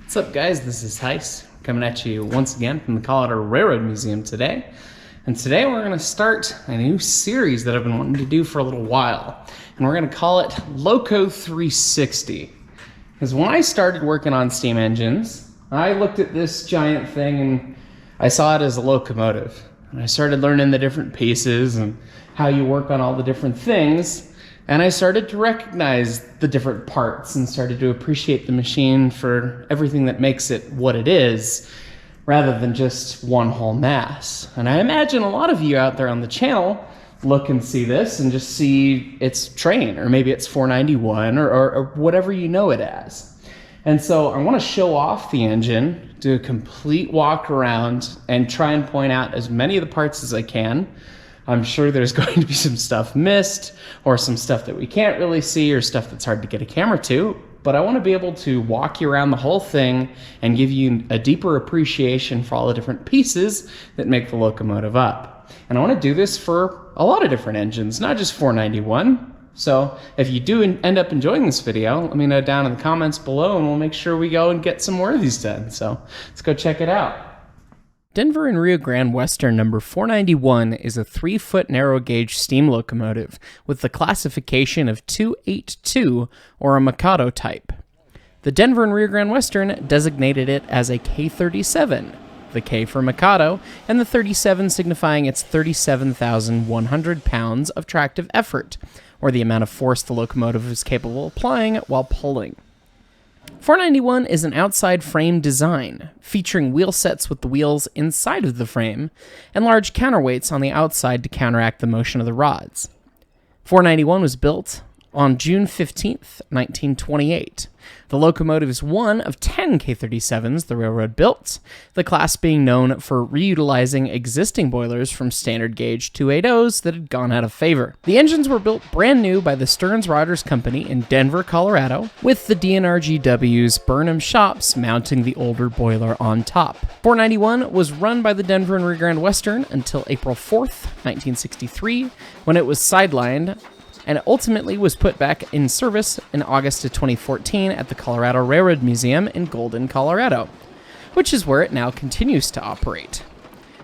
What's up, guys? This is Heis coming at you once again from the Colorado Railroad Museum today. And today we're going to start a new series that I've been wanting to do for a little while. And we're going to call it Loco 360. Because when I started working on steam engines, I looked at this giant thing and I saw it as a locomotive. And I started learning the different pieces and how you work on all the different things. And I started to recognize the different parts and started to appreciate the machine for everything that makes it what it is, rather than just one whole mass. And I imagine a lot of you out there on the channel look and see this and just see its train, or maybe it's 491 or whatever you know it as. And so I want to show off the engine, do a complete walk around, and try and point out as many of the parts as I can. I'm sure there's going to be some stuff missed, or some stuff that we can't really see, or stuff that's hard to get a camera to, but I want to be able to walk you around the whole thing and give you a deeper appreciation for all the different pieces that make the locomotive up. And I want to do this for a lot of different engines, not just 491. So if you do end up enjoying this video, let me know down in the comments below and we'll make sure we go and get some more of these done. So let's go check it out. Denver and Rio Grande Western number 491 is a 3-foot narrow gauge steam locomotive with the classification of 282 or a Mikado type. The Denver and Rio Grande Western designated it as a K37, the K for Mikado, and the 37 signifying its 37,100 pounds of tractive effort, or the amount of force the locomotive is capable of applying while pulling. 491 is an outside frame design, featuring wheel sets with the wheels inside of the frame, and large counterweights on the outside to counteract the motion of the rods. 491 was built on June 15th, 1928. The locomotive is one of 10 K37s the railroad built, the class being known for reutilizing existing boilers from standard gauge 280s that had gone out of favor. The engines were built brand new by the Stearns Rodgers Company in Denver, Colorado, with the D&RGW's Burnham shops mounting the older boiler on top. 491 was run by the Denver and Rio Grande Western until April 4th, 1963, when it was sidelined, and ultimately was put back in service in August of 2014 at the Colorado Railroad Museum in Golden, Colorado, which is where it now continues to operate.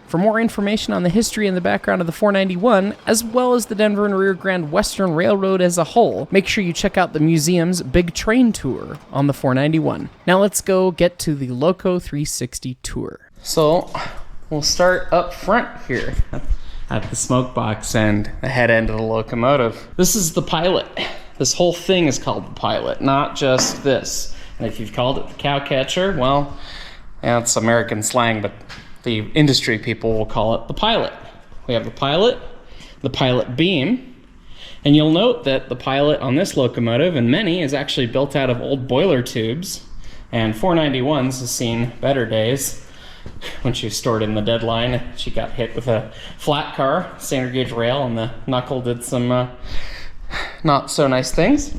For more information on the history and the background of the 491, as well as the Denver and Rio Grande Western Railroad as a whole, make sure you check out the museum's big train tour on the 491. Now let's go get to the Loco 360 tour. So we'll start up front here at the smoke box and the head end of the locomotive. This is the pilot. This whole thing is called the pilot, not just this. And if you've called it the cow catcher, well, yeah, it's American slang, but the industry people will call it the pilot. We have the pilot beam, and you'll note that the pilot on this locomotive, and many, is actually built out of old boiler tubes, and 491s has seen better days. When she was stored in the deadline, she got hit with a flat car, standard gauge rail, and the knuckle did some not so nice things.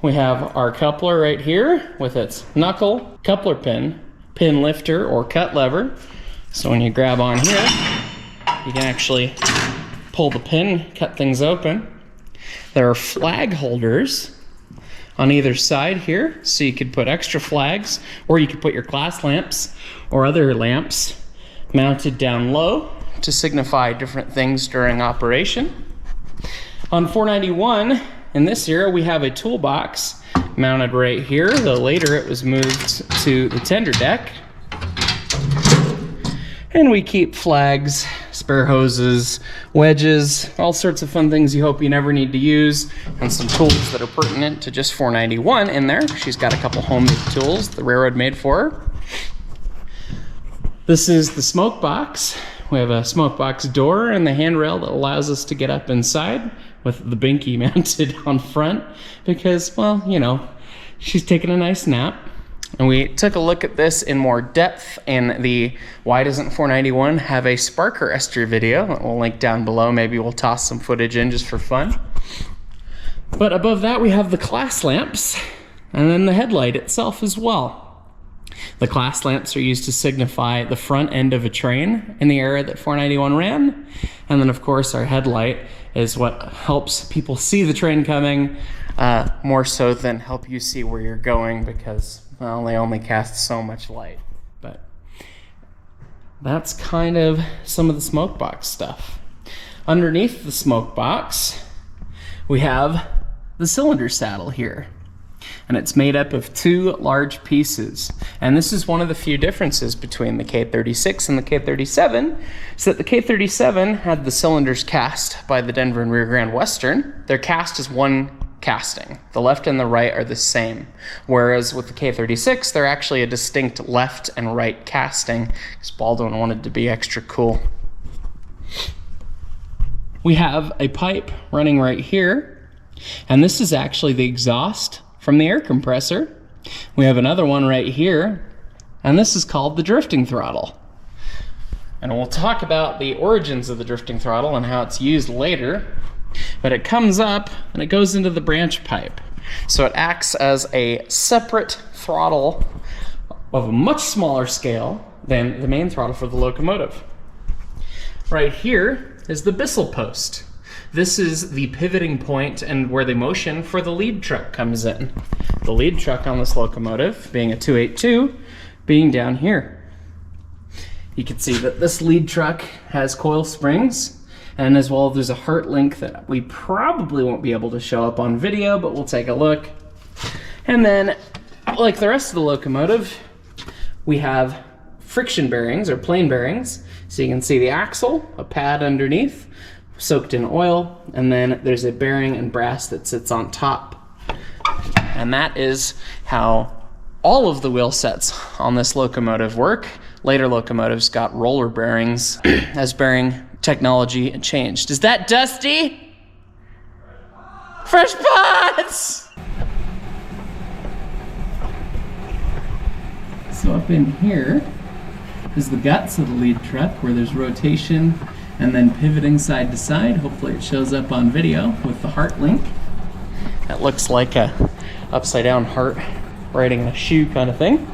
We have our coupler right here with its knuckle, coupler pin, pin lifter, or cut lever. So when you grab on here, you can actually pull the pin, cut things open. There are flag holders on either side here, so you could put extra flags, or you could put your glass lamps or other lamps mounted down low to signify different things during operation. On 491, in this era, we have a toolbox mounted right here, though later it was moved to the tender deck. And we keep flags, spare hoses, wedges, all sorts of fun things you hope you never need to use, and some tools that are pertinent to just 491 in there. She's got a couple homemade tools the railroad made for her. This is the smoke box. We have a smoke box door and the handrail that allows us to get up inside with the binky mounted on front because, well, you know, she's taking a nice nap. And we took a look at this in more depth in the Why Doesn't 491 Have a Spark Arrestor video that we'll link down below. Maybe we'll toss some footage in just for fun. But above that we have the class lamps and then the headlight itself as well. The class lamps are used to signify the front end of a train in the era that 491 ran. And then of course our headlight is what helps people see the train coming more so than help you see where you're going, because, well, they only cast so much light. But that's kind of some of the smoke box stuff. Underneath the smoke box, we have the cylinder saddle here. And it's made up of two large pieces. And this is one of the few differences between the K36 and the K37, is that the K37 had the cylinders cast by the Denver and Rio Grande Western. They're cast as one casting. The left and the right are the same. Whereas with the K36, they're actually a distinct left and right casting, because Baldwin wanted to be extra cool. We have a pipe running right here, and this is actually the exhaust from the air compressor. We have another one right here, and this is called the drifting throttle. And we'll talk about the origins of the drifting throttle and how it's used later, but it comes up and it goes into the branch pipe. So it acts as a separate throttle of a much smaller scale than the main throttle for the locomotive. Right here is the Bissell post. This is the pivoting point and where the motion for the lead truck comes in. The lead truck on this locomotive, being a 282, being down here. You can see that this lead truck has coil springs, and as well there's a heart link that we probably won't be able to show up on video, but we'll take a look. And then, like the rest of the locomotive, we have friction bearings or plain bearings. So you can see the axle, a pad underneath, soaked in oil, and then there's a bearing and brass that sits on top. And that is how all of the wheel sets on this locomotive work. Later locomotives got roller bearings as bearing technology changed. Is that Dusty? Fresh pots! So up in here is the guts of the lead truck, where there's rotation and then pivoting side to side. Hopefully it shows up on video with the heart link. That looks like a upside down heart riding a shoe kind of thing.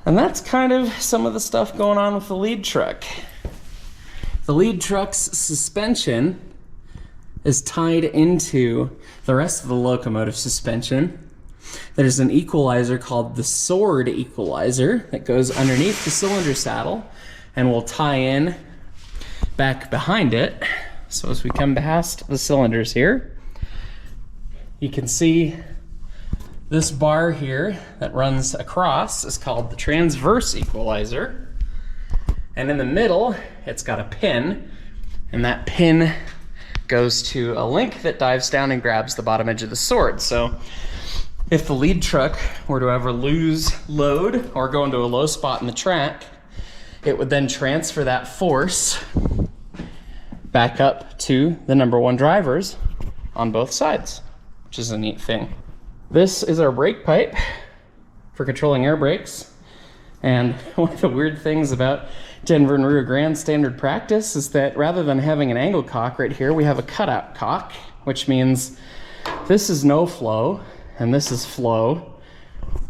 And that's kind of some of the stuff going on with the lead truck. The lead truck's suspension is tied into the rest of the locomotive suspension. There's an equalizer called the sword equalizer that goes underneath the cylinder saddle and will tie in back behind it. So as we come past the cylinders here, you can see this bar here that runs across is called the Transverse Equalizer. And in the middle, it's got a pin, and that pin goes to a link that dives down and grabs the bottom edge of the sword. So if the lead truck were to ever lose load or go into a low spot in the track, it would then transfer that force back up to the number one drivers on both sides, which is a neat thing. This is our brake pipe for controlling air brakes. And one of the weird things about Denver and Rio Grande standard practice is that rather than having an angle cock right here, we have a cutout cock, which means this is no flow and this is flow,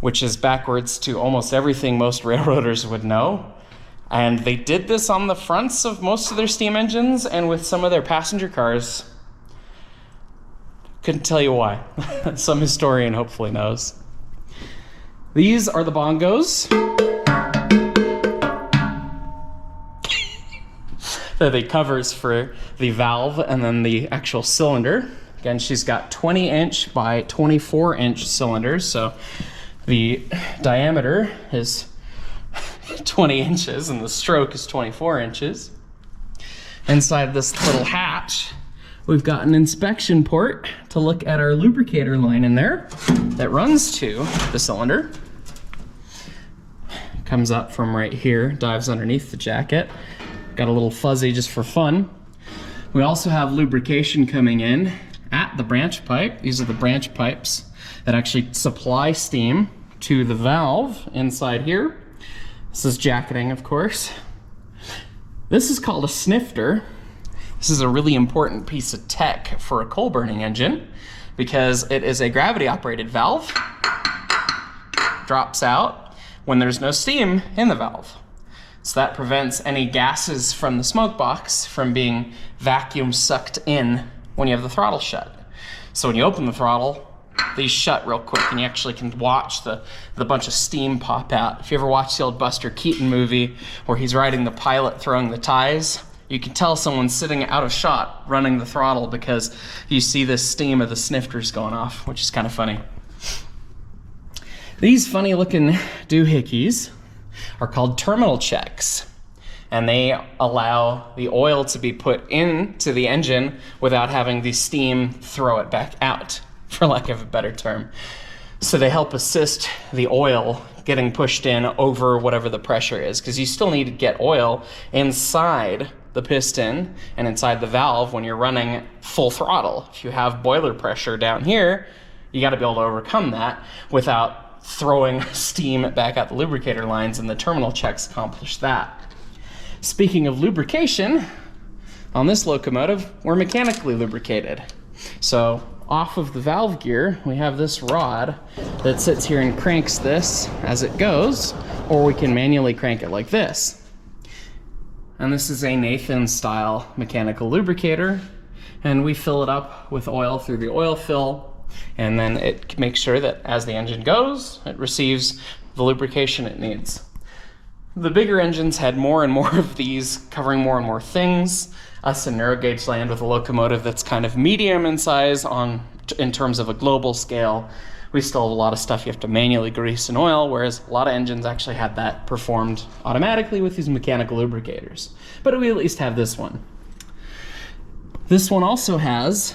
which is backwards to almost everything most railroaders would know. And they did this on the fronts of most of their steam engines and with some of their passenger cars. Couldn't tell you why. Some historian hopefully knows. These are the bongos. They're the covers for the valve and then the actual cylinder. Again, she's got 20-inch by 24-inch cylinders, so the diameter is 20 inches and the stroke is 24 inches. Inside this little hatch, we've got an inspection port to look at our lubricator line in there that runs to the cylinder. Comes up from right here, dives underneath the jacket. Got a little fuzzy just for fun. We also have lubrication coming in at the branch pipe. These are the branch pipes that actually supply steam to the valve inside here. This is jacketing, of course. This is called a snifter. This is a really important piece of tech for a coal burning engine because it is a gravity operated valve. Drops out. when there's no steam in the valve. So that prevents any gases from the smoke box from being vacuum sucked in when you have the throttle shut. So when you open the throttle, these shut real quick and you actually can watch the bunch of steam pop out. If you ever watched the old Buster Keaton movie where he's riding the pilot throwing the ties, you can tell someone's sitting out of shot running the throttle because you see this steam of the snifters going off, which is kind of funny. These funny looking doohickeys are called terminal checks, and they allow the oil to be put into the engine without having the steam throw it back out, for lack of a better term. So they help assist the oil getting pushed in over whatever the pressure is, because you still need to get oil inside the piston and inside the valve when you're running full throttle. If you have boiler pressure down here, you got to be able to overcome that without throwing steam back out the lubricator lines, and the terminal checks accomplish that. Speaking of lubrication, on this locomotive, we're mechanically lubricated. So off of the valve gear, we have this rod that sits here and cranks this as it goes, or we can manually crank it like this. And this is a Nathan style mechanical lubricator, and we fill it up with oil through the oil fill, and then it makes sure that as the engine goes, it receives the lubrication it needs. The bigger engines had more and more of these, covering more and more things. Us in narrow gauge land with a locomotive that's kind of medium in size in terms of a global scale, we still have a lot of stuff you have to manually grease and oil, whereas a lot of engines actually had that performed automatically with these mechanical lubricators. But we at least have this one. This one also has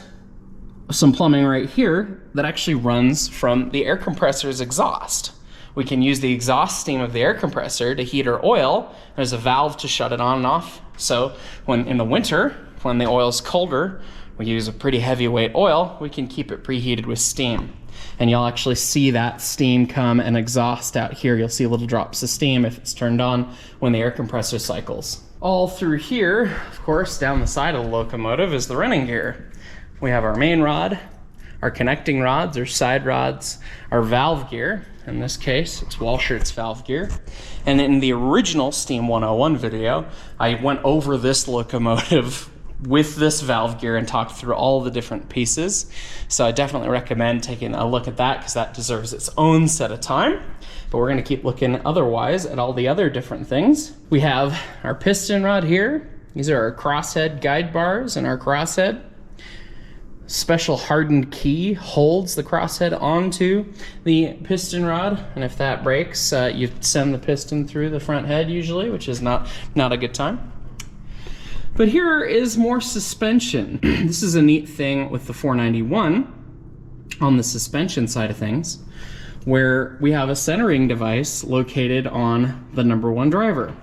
some plumbing right here that actually runs from the air compressor's exhaust. We can use the exhaust steam of the air compressor to heat our oil. There's a valve to shut it on and off. So when in the winter, when the oil's colder, we use a pretty heavyweight oil, we can keep it preheated with steam. And you'll actually see that steam come and exhaust out here. You'll see little drops of steam if it's turned on when the air compressor cycles. All through here, of course, down the side of the locomotive is the running gear. We have our main rod, our connecting rods, our side rods, our valve gear. In this case, it's Walschaert's valve gear. And in the original Steam 101 video, I went over this locomotive with this valve gear and talked through all the different pieces. So I definitely recommend taking a look at that because that deserves its own set of time. But we're gonna keep looking otherwise at all the other different things. We have our piston rod here. These are our crosshead guide bars and our crosshead. Special hardened key holds the crosshead onto the piston rod, and if that breaks, you send the piston through the front head usually, which is not a good time. But here is more suspension. This is a neat thing with the 491 on the suspension side of things, where we have a centering device located on the number one driver.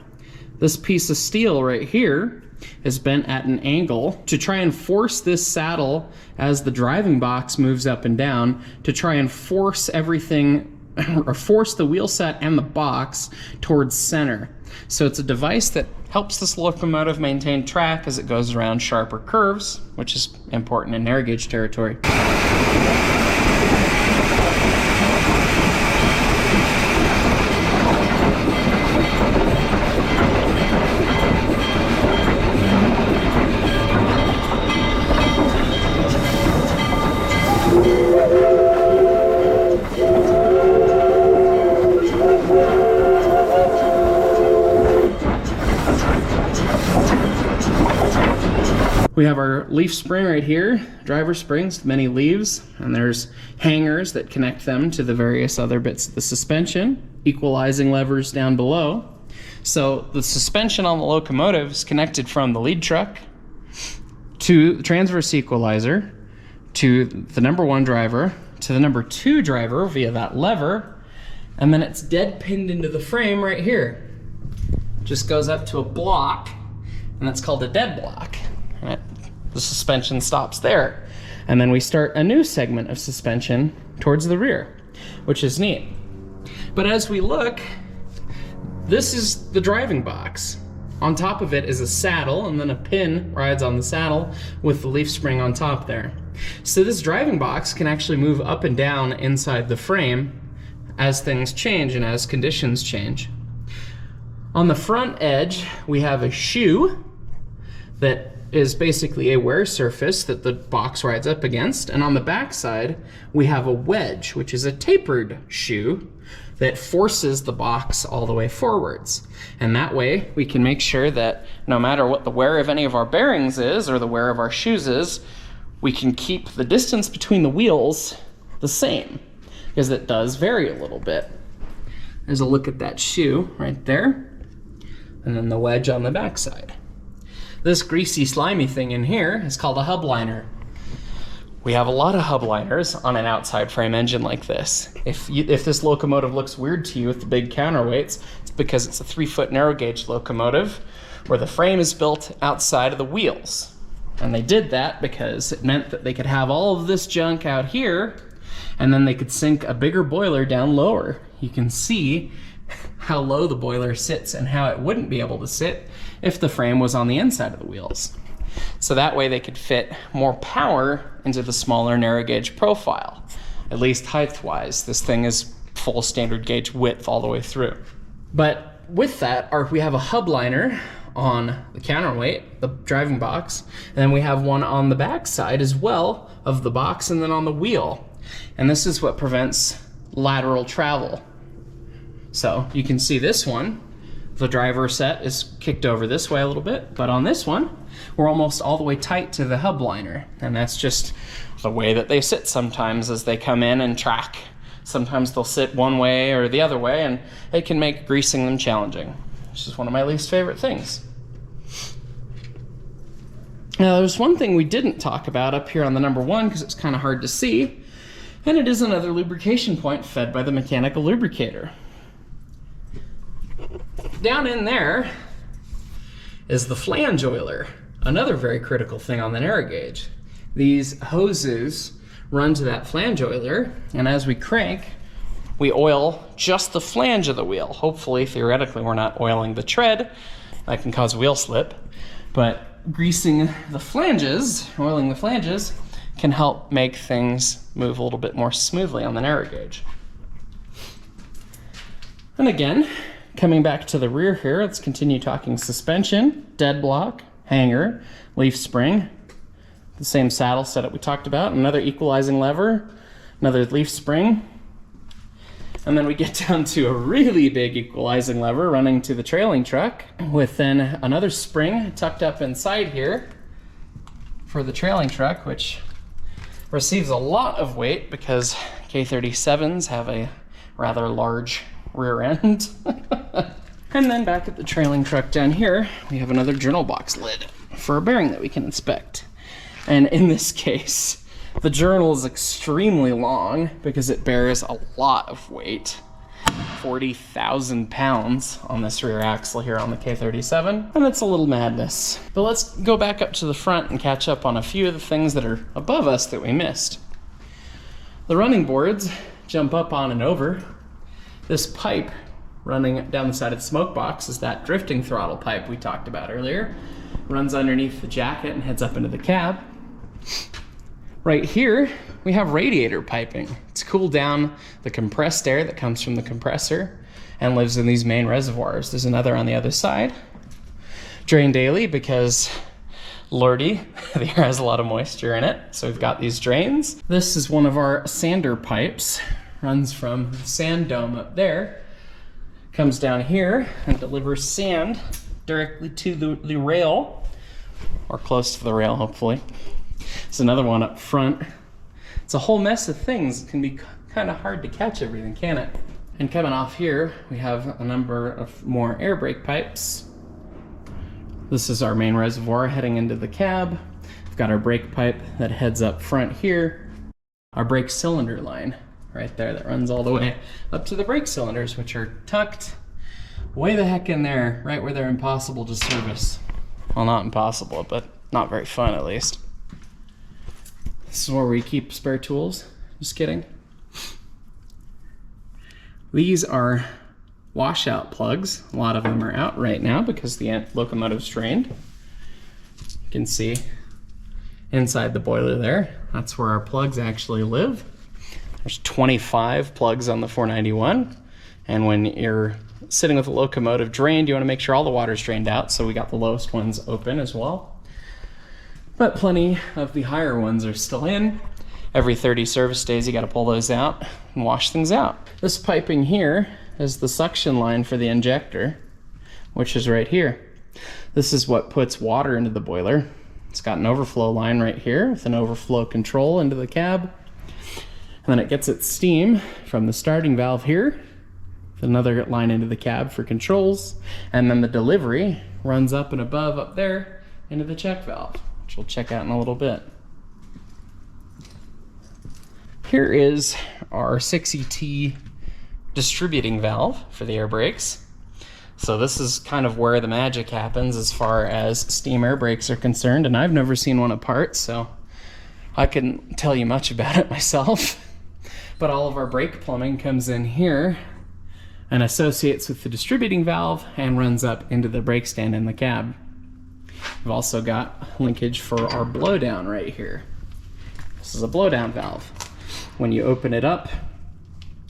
This piece of steel right here is bent at an angle to try and force this saddle as the driving box moves up and down to try and force everything or force the wheel set and the box towards center. So it's a device that helps this locomotive maintain track as it goes around sharper curves, which is important in narrow gauge territory. We have our leaf spring right here, driver springs, many leaves, and there's hangers that connect them to the various other bits of the suspension, equalizing levers down below. So the suspension on the locomotive is connected from the lead truck to the transverse equalizer, to the number one driver, to the number two driver via that lever, and then it's dead pinned into the frame right here. Just goes up to a block, and that's called a dead block. Right. The suspension stops there. And then we start a new segment of suspension towards the rear, which is neat. But as we look, this is the driving box. On top of it is a saddle, and then a pin rides on the saddle with the leaf spring on top there. So this driving box can actually move up and down inside the frame as things change and as conditions change. On the front edge, we have a shoe that is basically a wear surface that the box rides up against. And on the back side, we have a wedge, which is a tapered shoe that forces the box all the way forwards. And that way, we can make sure that no matter what the wear of any of our bearings is, or the wear of our shoes is, we can keep the distance between the wheels the same, because it does vary a little bit. There's a look at that shoe right there, and then the wedge on the back side. This greasy, slimy thing in here is called a hub liner. We have a lot of hub liners on an outside frame engine like this. If this locomotive looks weird to you with the big counterweights, it's because it's a 3-foot narrow gauge locomotive where the frame is built outside of the wheels. And they did that because it meant that they could have all of this junk out here, and then they could sink a bigger boiler down lower. You can see how low the boiler sits and how it wouldn't be able to sit if the frame was on the inside of the wheels. So that way they could fit more power into the smaller narrow gauge profile, at least height-wise. This thing is full standard gauge width all the way through. But with that, we have a hub liner on the counterweight, the driving box, and then we have one on the back side as well of the box and then on the wheel. And this is what prevents lateral travel. So you can see this one, the driver set is kicked over this way a little bit, but on this one, we're almost all the way tight to the hub liner. And that's just the way that they sit sometimes as they come in and track. Sometimes they'll sit one way or the other way, and it can make greasing them challenging, which is one of my least favorite things. Now, there's one thing we didn't talk about up here on the number 1 because it's kind of hard to see, and it is another lubrication point fed by the mechanical lubricator. Down in there is the flange oiler, another very critical thing on the narrow gauge. These hoses run to that flange oiler, and as we crank, we oil just the flange of the wheel. Hopefully, theoretically, we're not oiling the tread. That can cause wheel slip. But greasing the flanges, oiling the flanges, can help make things move a little bit more smoothly on the narrow gauge. And again, coming back to the rear here, let's continue talking suspension, dead block, hanger, leaf spring, the same saddle setup we talked about, another equalizing lever, another leaf spring, and then we get down to a really big equalizing lever running to the trailing truck with then another spring tucked up inside here for the trailing truck, which receives a lot of weight because K37s have a rather large rear end. And then back at the trailing truck down here, we have another journal box lid for a bearing that we can inspect. And in this case, the journal is extremely long because it bears a lot of weight, 40,000 pounds on this rear axle here on the K37, and it's a little madness. But let's go back up to the front and catch up on a few of the things that are above us that we missed. The running boards jump up on and over. This pipe running down the side of the smoke box is that drifting throttle pipe we talked about earlier. Runs underneath the jacket and heads up into the cab. Right here, we have radiator piping. It's cooled down the compressed air that comes from the compressor and lives in these main reservoirs. There's another on the other side. Drain daily because, lordy, the air has a lot of moisture in it. So we've got these drains. This is one of our sander pipes. Runs from the sand dome up there, comes down here and delivers sand directly to the rail, or close to the rail, hopefully. There's another one up front. It's a whole mess of things. It can be kind of hard to catch everything, can it? And coming off here, we have a number of more air brake pipes. This is our main reservoir heading into the cab. We've got our brake pipe that heads up front here. Our brake cylinder line right there that runs all the way up to the brake cylinders, which are tucked way the heck in there, right where they're impossible to service. Well, not impossible, but not very fun at least. This is where we keep spare tools. Just kidding. These are washout plugs. A lot of them are out right now because the locomotive's drained. You can see inside the boiler there. That's where our plugs actually live. There's 25 plugs on the 491. And when you're sitting with the locomotive drained, you want to make sure all the water's drained out. So we got the lowest ones open as well. But plenty of the higher ones are still in. Every 30 service days, you got to pull those out and wash things out. This piping here is the suction line for the injector, which is right here. This is what puts water into the boiler. It's got an overflow line right here with an overflow control into the cab. And then it gets its steam from the starting valve here, with another line into the cab for controls. And then the delivery runs up and above up there into the check valve, which we'll check out in a little bit. Here is our 6ET distributing valve for the air brakes. So this is kind of where the magic happens as far as steam air brakes are concerned, and I've never seen one apart, so I couldn't tell you much about it myself. But all of our brake plumbing comes in here and associates with the distributing valve and runs up into the brake stand in the cab. We've also got linkage for our blowdown right here. This is a blowdown valve. When you open it up,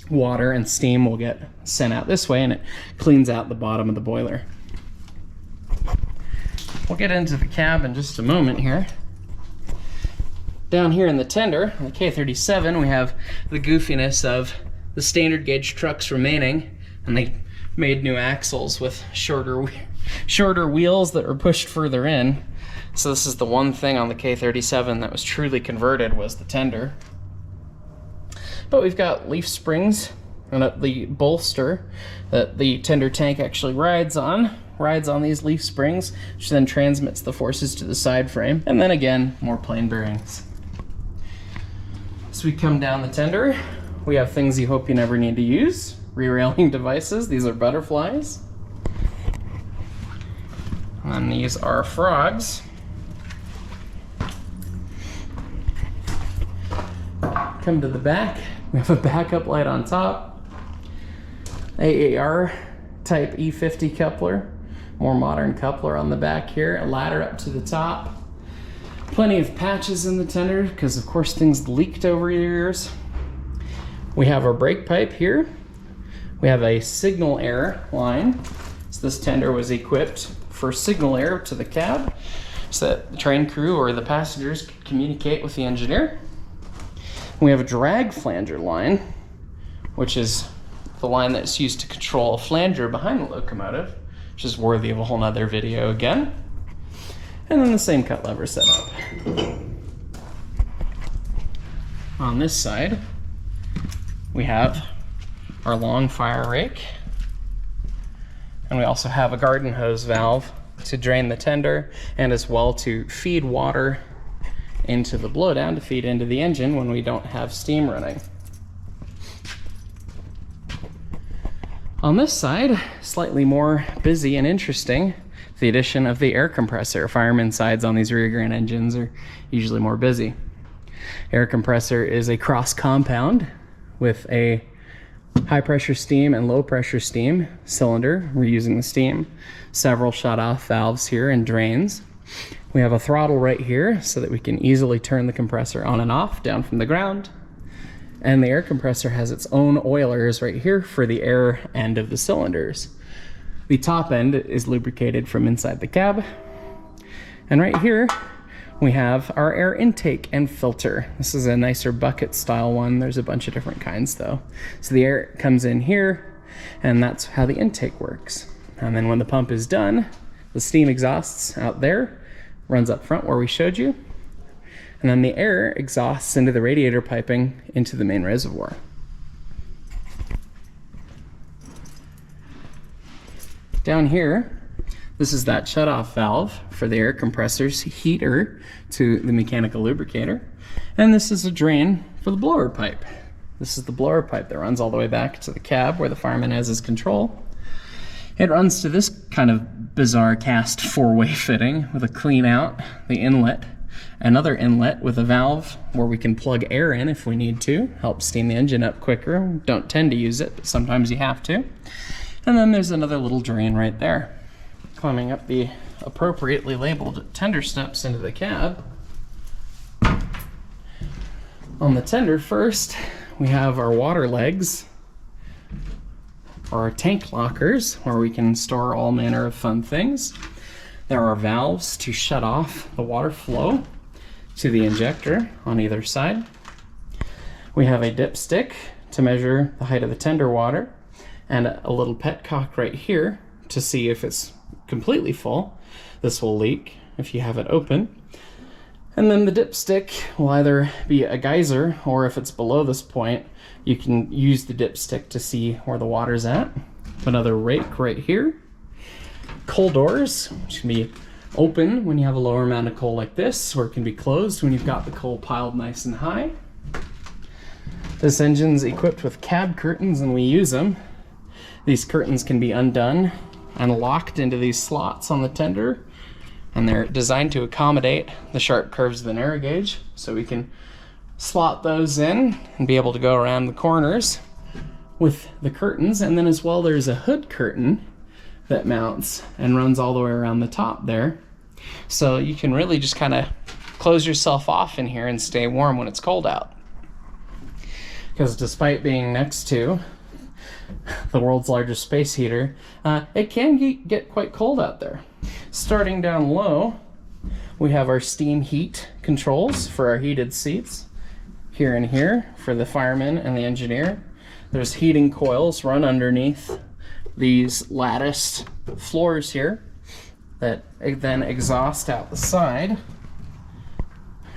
water and steam will get sent out this way and it cleans out the bottom of the boiler. We'll get into the cab in just a moment here. Down here in the tender, on the K37, we have the goofiness of the standard gauge trucks remaining, and they made new axles with shorter wheels that were pushed further in. So this is the one thing on the K37 that was truly converted, was the tender. But we've got leaf springs and the bolster that the tender tank actually rides on these leaf springs, which then transmits the forces to the side frame. And then again, more plain bearings. As we come down the tender, we have things you hope you never need to use. Re-railing devices. These are butterflies. And these are frogs. Come to the back. We have a backup light on top. AAR type E50 coupler. More modern coupler on the back here. A ladder up to the top. Plenty of patches in the tender because of course things leaked over years. We have our brake pipe here. We have a signal air line. So this tender was equipped for signal air to the cab so that the train crew or the passengers could communicate with the engineer. We have a drag flanger line, which is the line that's used to control a flanger behind the locomotive, which is worthy of a whole nother video again. And then the same cut lever setup. On this side, we have our long fire rake, and we also have a garden hose valve to drain the tender and as well to feed water into the blowdown to feed into the engine when we don't have steam running. On this side, slightly more busy and interesting, the addition of the air compressor. Fireman sides on these rear grand engines are usually more busy. Air compressor is a cross compound with a high pressure steam and low pressure steam cylinder. We're using the steam. Several shut off valves here and drains. We have a throttle right here so that we can easily turn the compressor on and off down from the ground. And the air compressor has its own oilers right here for the air end of the cylinders. The top end is lubricated from inside the cab. And right here, we have our air intake and filter. This is a nicer bucket style one. There's a bunch of different kinds though. So the air comes in here, and that's how the intake works. And then when the pump is done, the steam exhausts out there, runs up front where we showed you, and then the air exhausts into the radiator piping into the main reservoir. Down here, this is that shutoff valve for the air compressor's heater to the mechanical lubricator. And this is a drain for the blower pipe. This is the blower pipe that runs all the way back to the cab where the fireman has his control. It runs to this kind of bizarre cast four-way fitting with a clean out, the inlet, another inlet with a valve where we can plug air in if we need to, help steam the engine up quicker. Don't tend to use it, but sometimes you have to. And then there's another little drain right there. Climbing up the appropriately labeled tender steps into the cab. On the tender first, we have our water legs, or our tank lockers, where we can store all manner of fun things. There are valves to shut off the water flow to the injector on either side. We have a dipstick to measure the height of the tender water, and a little petcock right here to see if it's completely full. This will leak if you have it open. And then the dipstick will either be a geyser, or if it's below this point, you can use the dipstick to see where the water's at. Another rake right here. Coal doors, which can be open when you have a lower amount of coal like this, or it can be closed when you've got the coal piled nice and high. This engine's equipped with cab curtains, and we use them. These curtains can be undone and locked into these slots on the tender, and they're designed to accommodate the sharp curves of the narrow gauge, so we can slot those in and be able to go around the corners with the curtains. And then as well, there's a hood curtain that mounts and runs all the way around the top there, so you can really just kind of close yourself off in here and stay warm when it's cold out. Because despite being next to the world's largest space heater, it can get quite cold out there. Starting down low, we have our steam heat controls for our heated seats. Here and here for the fireman and the engineer. There's heating coils run underneath these latticed floors here that then exhaust out the side.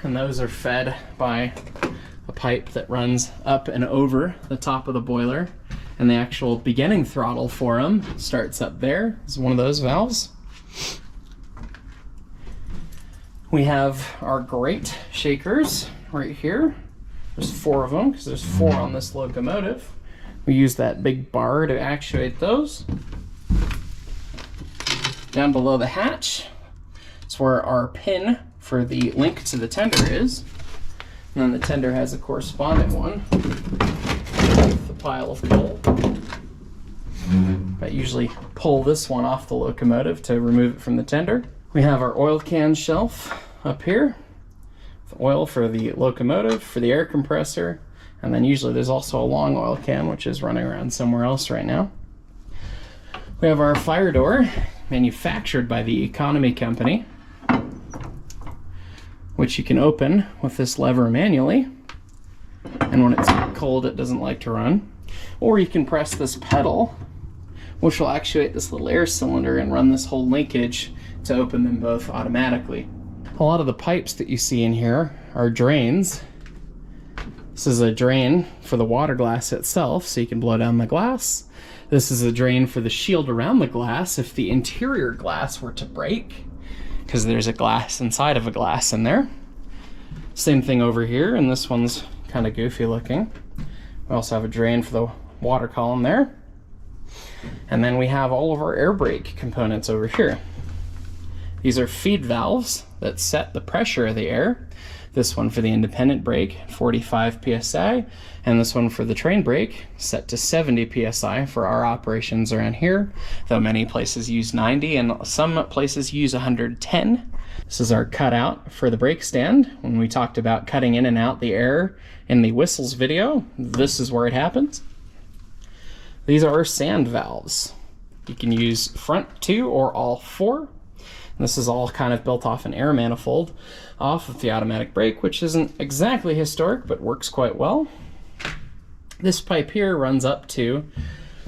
And those are fed by a pipe that runs up and over the top of the boiler. And the actual beginning throttle for them starts up there. It's one of those valves. We have our grate shakers right here. There's 4 of them because there's 4 on this locomotive. We use that big bar to actuate those. Down below the hatch is where our pin for the link to the tender is. And then the tender has a corresponding one with the pile of coal. I usually pull this one off the locomotive to remove it from the tender. We have our oil can shelf up here. With oil for the locomotive, for the air compressor, and then usually there's also a long oil can which is running around somewhere else right now. We have our fire door, manufactured by the Economy Company, which you can open with this lever manually, and when it's cold it doesn't like to run. Or you can press this pedal, which will actuate this little air cylinder and run this whole linkage to open them both automatically. A lot of the pipes that you see in here are drains. This is a drain for the water glass itself, so you can blow down the glass. This is a drain for the shield around the glass if the interior glass were to break, because there's a glass inside of a glass in there. Same thing over here, and this one's kind of goofy looking. We also have a drain for the water column there. And then we have all of our air brake components over here. These are feed valves that set the pressure of the air. This one for the independent brake, 45 psi, and this one for the train brake, set to 70 psi for our operations around here, though many places use 90 and some places use 110. This is our cutout for the brake stand. When we talked about cutting in and out the air in the whistles video, this is where it happens. These are our sand valves. You can use front 2 or all 4. This is all kind of built off an air manifold off of the automatic brake, which isn't exactly historic, but works quite well. This pipe here runs up to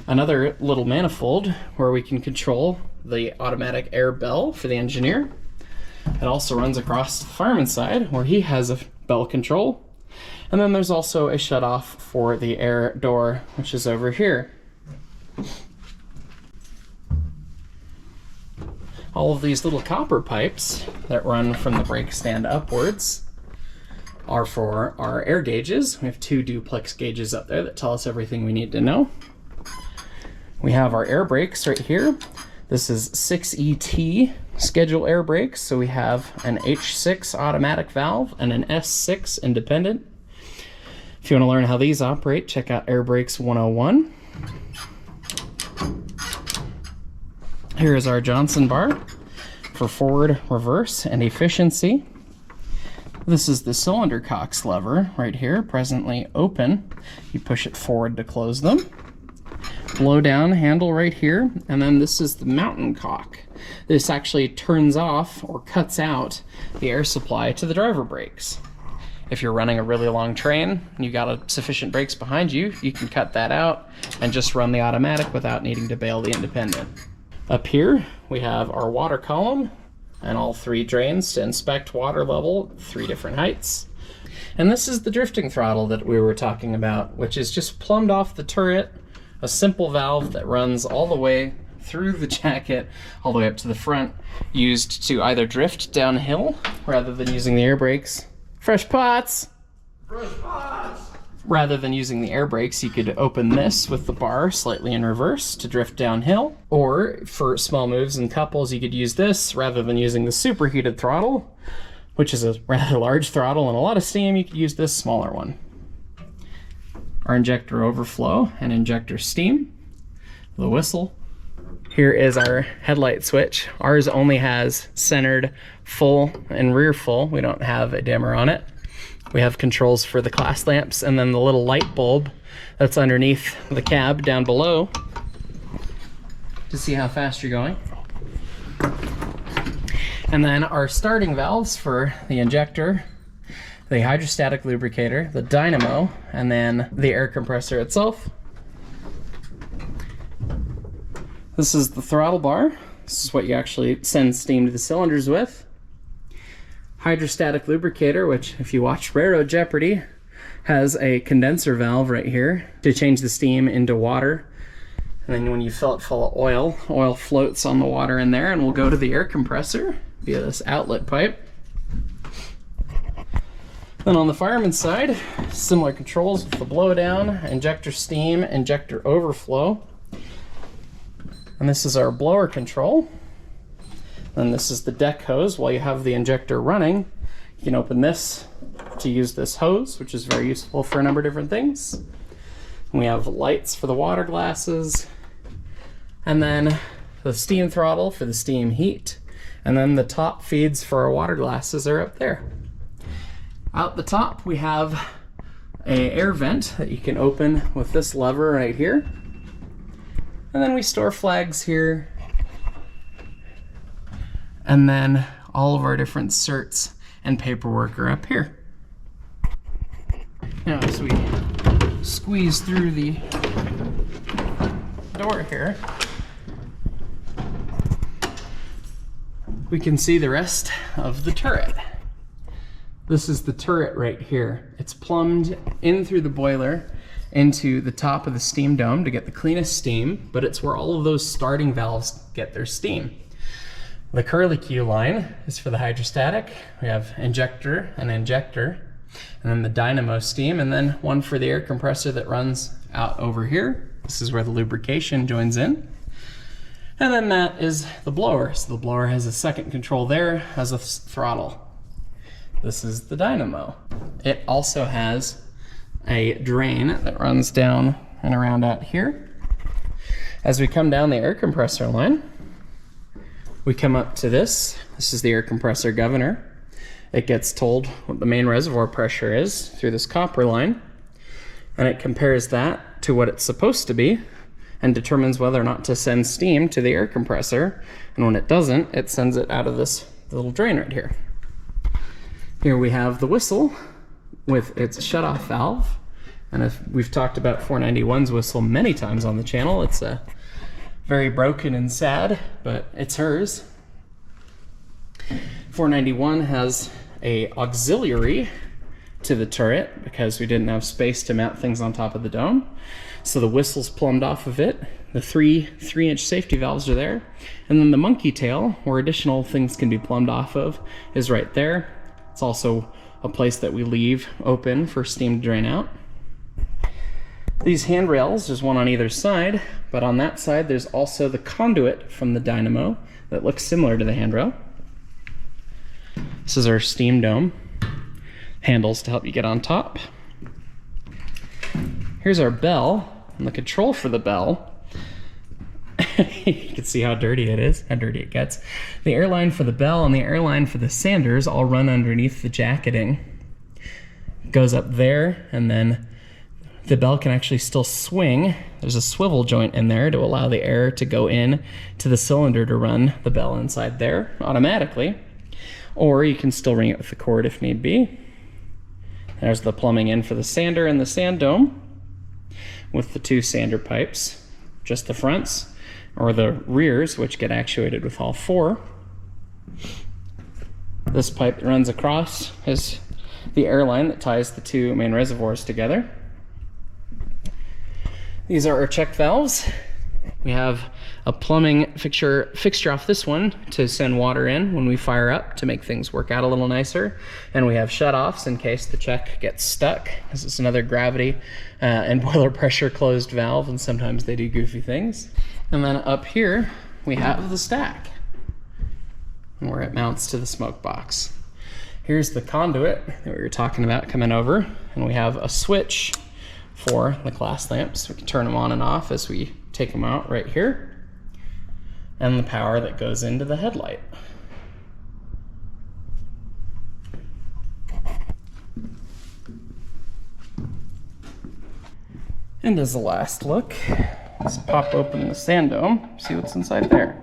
another little manifold where we can control the automatic air bell for the engineer. It also runs across the fireman's side where he has a bell control. And then there's also a shutoff for the air door, which is over here. All of these little copper pipes that run from the brake stand upwards are for our air gauges. We have 2 duplex gauges up there that tell us everything we need to know. We have our air brakes right here. This is 6ET schedule air brakes. So we have an H6 automatic valve and an S6 independent. If you want to learn how these operate, check out Air Brakes 101. Here is our Johnson bar for forward, reverse, and efficiency. This is the cylinder cocks lever right here, presently open. You push it forward to close them. Blow down handle right here, and then this is the mountain cock. This actually turns off or cuts out the air supply to the driver brakes. If you're running a really long train and you got sufficient brakes behind you, you can cut that out and just run the automatic without needing to bail the independent. Up here we have our water column and all 3 drains to inspect water level, 3 different heights. And this is the drifting throttle that we were talking about, which is just plumbed off the turret, a simple valve that runs all the way through the jacket, all the way up to the front, used to either drift downhill rather than using the air brakes. Fresh pots! Fresh pots! Rather than using the air brakes, you could open this with the bar slightly in reverse to drift downhill. Or for small moves and couples, you could use this rather than using the superheated throttle, which is a rather large throttle and a lot of steam. You could use this smaller one. Our injector overflow and injector steam, the whistle. Here is our headlight switch. Ours only has centered full and rear full. We don't have a dimmer on it. We have controls for the class lamps and then the little light bulb that's underneath the cab down below to see how fast you're going. And then our starting valves for the injector, the hydrostatic lubricator, the dynamo, and then the air compressor itself. This is the throttle bar. This is what you actually send steam to the cylinders with. Hydrostatic lubricator, which if you watch Railroad Jeopardy, has a condenser valve right here to change the steam into water. And then when you fill it full of oil, oil floats on the water in there and will go to the air compressor via this outlet pipe. Then on the fireman's side, similar controls with the blowdown, injector steam, injector overflow. And this is our blower control. And this is the deck hose. While you have the injector running, you can open this to use this hose, which is very useful for a number of different things. And we have lights for the water glasses, and then the steam throttle for the steam heat, and then the top feeds for our water glasses are up there. Out the top we have an air vent that you can open with this lever right here. And then we store flags here. And then all of our different certs and paperwork are up here. Now as we squeeze through the door here, we can see the rest of the turret. This is the turret right here. It's plumbed in through the boiler into the top of the steam dome to get the cleanest steam, but it's where all of those starting valves get their steam. The curlicue line is for the hydrostatic. We have injector and injector, and then the dynamo steam, and then one for the air compressor that runs out over here. This is where the lubrication joins in. And then that is the blower. So the blower has a second control there, has a throttle. This is the dynamo. It also has a drain that runs down and around out here. As we come down the air compressor line, we come up to this. This is the air compressor governor. It gets told what the main reservoir pressure is through this copper line, and it compares that to what it's supposed to be and determines whether or not to send steam to the air compressor. And when it doesn't, it sends it out of this little drain right here. Here we have the whistle with its shutoff valve. And if we've talked about 491's whistle many times on the channel, it's very broken and sad, but it's hers. 491 has a auxiliary to the turret because we didn't have space to mount things on top of the dome. So the whistle's plumbed off of it. The three 3-inch safety valves are there. And then the monkey tail, where additional things can be plumbed off of, is right there. It's also a place that we leave open for steam to drain out. These handrails, there's one on either side, but on that side there's also the conduit from the dynamo that looks similar to the handrail. This is our steam dome. Handles to help you get on top. Here's our bell, and the control for the bell You can see how dirty it is, how dirty it gets. The airline for the bell and the airline for the sanders all run underneath the jacketing. It goes up there, and then the bell can actually still swing. There's a swivel joint in there to allow the air to go in to the cylinder to run the bell inside there automatically. Or you can still ring it with the cord if need be. There's the plumbing in for the sander and the sand dome with the 2 sander pipes, just the fronts, or the rears, which get actuated with all 4. This pipe that runs across is the airline that ties the 2 main reservoirs together. These are our check valves. We have a plumbing fixture off this one to send water in when we fire up to make things work out a little nicer. And we have shutoffs in case the check gets stuck. This is another gravity and boiler pressure closed valve, and sometimes they do goofy things. And then up here, we have the stack, and where it mounts to the smoke box. Here's the conduit that we were talking about coming over, and we have a switch for the glass lamps. We can turn them on and off as we take them out right here, and the power that goes into the headlight. And as a last look, let's pop open the sand dome, see what's inside there.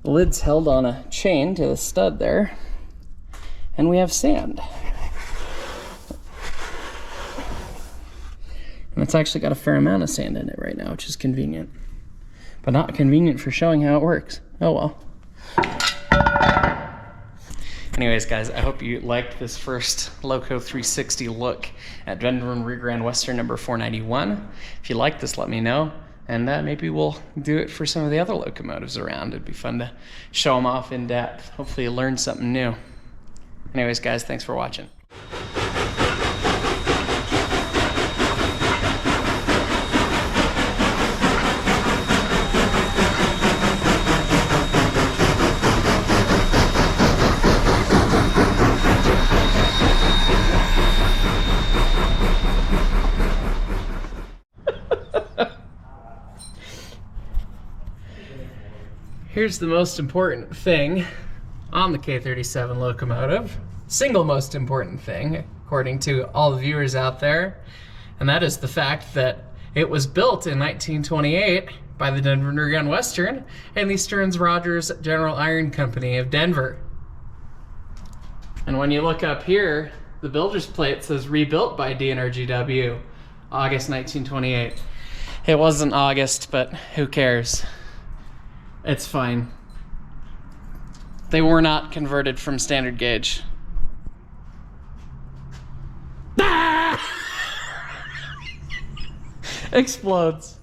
The lid's held on a chain to the stud there, and we have sand. And it's actually got a fair amount of sand in it right now, which is convenient. But not convenient for showing how it works. Oh well. Anyways, guys, I hope you liked this first Loco 360 look at Denver and Rio Grande Western number 491. If you like this, let me know. And maybe we'll do it for some of the other locomotives around. It'd be fun to show them off in depth. Hopefully you learned something new. Anyways, guys, thanks for watching. Here's the most important thing on the K37 locomotive. Single most important thing, according to all the viewers out there, and that is the fact that it was built in 1928 by the Denver and Rio Grande Western and the Stearns Rogers General Iron Company of Denver. And when you look up here, the builder's plate says rebuilt by D&RGW, August 1928. It wasn't August, but who cares? It's fine. They were not converted from standard gauge. Ah! Explodes.